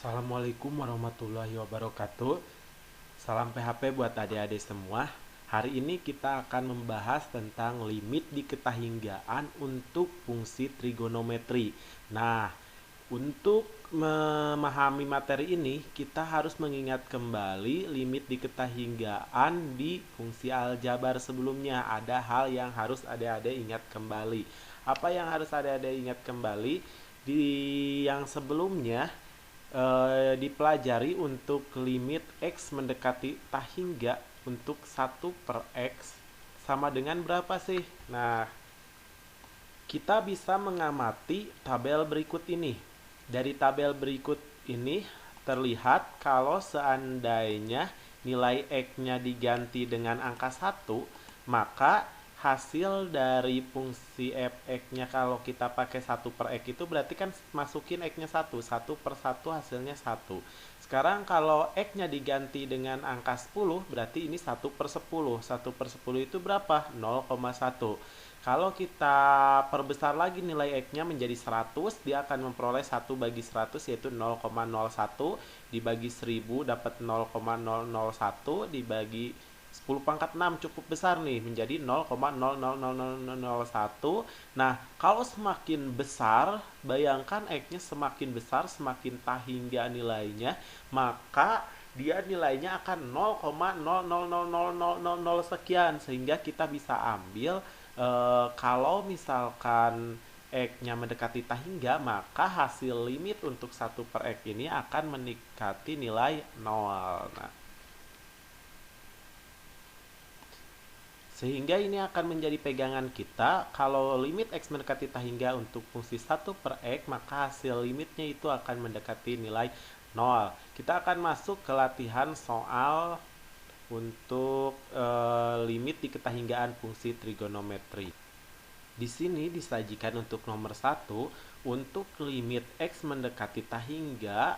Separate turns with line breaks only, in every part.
Assalamualaikum warahmatullahi wabarakatuh. Salam PHP buat adik-adik semua. Hari ini kita akan membahas tentang limit diketahinggaan untuk fungsi trigonometri. Nah, untuk memahami materi ini, kita harus mengingat kembali limit diketahinggaan di fungsi aljabar sebelumnya. Ada hal yang harus adik-adik ingat kembali. Apa yang harus adik-adik ingat kembali? Di yang sebelumnya dipelajari untuk limit X mendekati tak hingga untuk 1/X sama dengan berapa sih? Nah, kita bisa mengamati tabel berikut ini. Dari tabel berikut ini terlihat kalau seandainya nilai X-nya diganti dengan angka 1, maka hasil dari fungsi fx-nya kalau kita pakai 1/x itu berarti kan masukin x-nya 1, 1/1 hasilnya 1. Sekarang kalau x-nya diganti dengan angka 10, berarti ini 1/10. 1/10 itu berapa? 0,1. Kalau kita perbesar lagi nilai x-nya menjadi 100, dia akan memperoleh 1 bagi 100 yaitu 0,01, dibagi 1000 dapat 0,001, dibagi 10 pangkat 6 cukup besar nih menjadi 0,000001. Nah, kalau semakin besar, bayangkan X-nya semakin besar, semakin tak hingga nilainya, maka dia nilainya akan 0,000000 sekian, sehingga kita bisa ambil kalau misalkan X-nya mendekati tak hingga, maka hasil limit untuk 1/X ini akan mendekati nilai 0. Nah, sehingga ini akan menjadi pegangan kita, kalau limit X mendekati tak hingga untuk fungsi 1/X, maka hasil limitnya itu akan mendekati nilai 0. Kita akan masuk ke latihan soal untuk limit diketahinggaan fungsi trigonometri. Di sini disajikan untuk nomor 1, untuk limit X mendekati tak hingga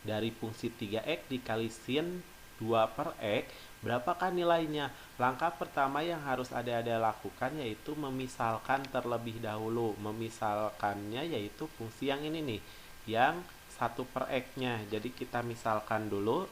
dari fungsi 3x dikali sin 2/x, berapakah nilainya? Langkah pertama yang harus adik-adik lakukan yaitu memisalkan terlebih dahulu. Memisalkannya yaitu fungsi yang ini nih, yang 1/x-nya. Jadi kita misalkan dulu.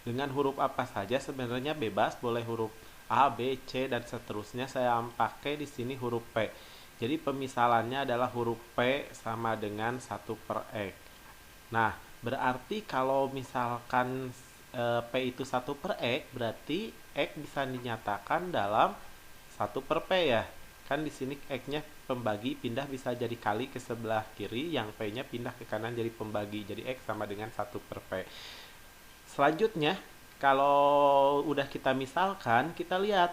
Dengan huruf apa saja sebenarnya bebas, boleh huruf A, B, C dan seterusnya. Saya pakai di sini huruf P. Jadi pemisalannya adalah huruf P sama dengan 1/X. Nah, berarti kalau misalkan P itu 1/X, berarti X bisa dinyatakan dalam 1/P ya. Kan di sini X-nya pembagi, pindah bisa jadi kali ke sebelah kiri, yang P-nya pindah ke kanan jadi pembagi. Jadi X sama dengan 1/P. Selanjutnya, kalau udah kita misalkan, kita lihat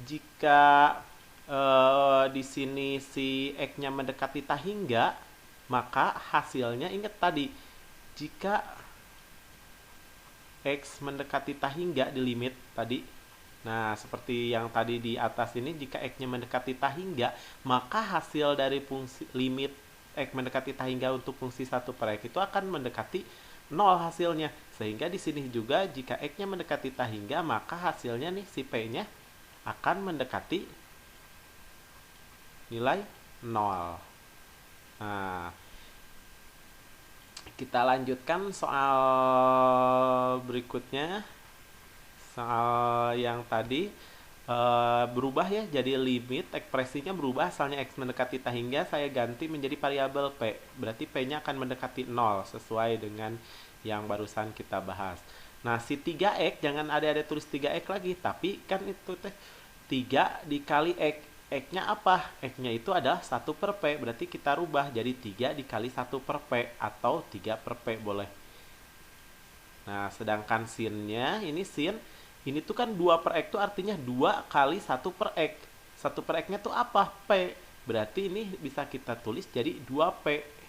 jika di sini si X-nya mendekati tak hingga, maka hasilnya ingat tadi, jika X mendekati tak hingga di limit tadi. Nah, seperti yang tadi di atas ini, jika X-nya mendekati tak hingga, maka hasil dari fungsi limit X mendekati tak hingga untuk fungsi 1/X itu akan mendekati 0 hasilnya. Sehingga di sini juga jika X-nya mendekati tak hingga, maka hasilnya nih si P-nya akan mendekati nilai 0. Nah, kita lanjutkan soal berikutnya. Soal yang tadi berubah ya, jadi limit ekspresinya berubah, asalnya X mendekati tak hingga, saya ganti menjadi variabel P. Berarti P-nya akan mendekati 0 sesuai dengan yang barusan kita bahas. Nah, si 3x jangan ada tulis 3x lagi, tapi kan itu teh 3 dikali x. X-nya apa? X-nya itu adalah 1/P, berarti kita rubah jadi 3 dikali 1/P atau 3/P boleh. Nah, sedangkan sin-nya, ini sin, ini tuh kan 2/X tuh artinya 2 kali 1/X. 1/X-nya tuh apa? P. Berarti ini bisa kita tulis jadi 2P.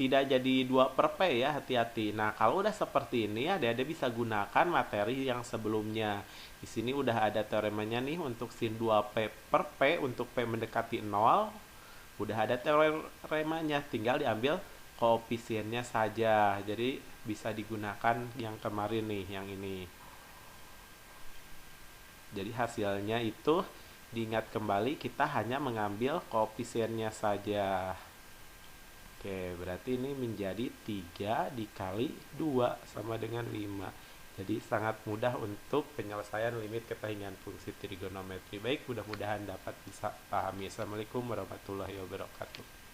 Tidak jadi 2/P ya, hati-hati. Nah, kalau udah seperti ini ya, adik-adik bisa gunakan materi yang sebelumnya. Di sini udah ada teoremanya nih untuk sin 2P/P untuk P mendekati 0. Udah ada teoremanya, tinggal diambil koefisiennya saja. Jadi bisa digunakan yang kemarin nih, yang ini. Jadi hasilnya itu diingat kembali, kita hanya mengambil koefisiennya saja. Oke, berarti ini menjadi 3 dikali 2 sama dengan 5. Jadi sangat mudah untuk penyelesaian limit ketegangan fungsi trigonometri. Baik, mudah-mudahan dapat bisa pahami. Assalamualaikum warahmatullahi wabarakatuh.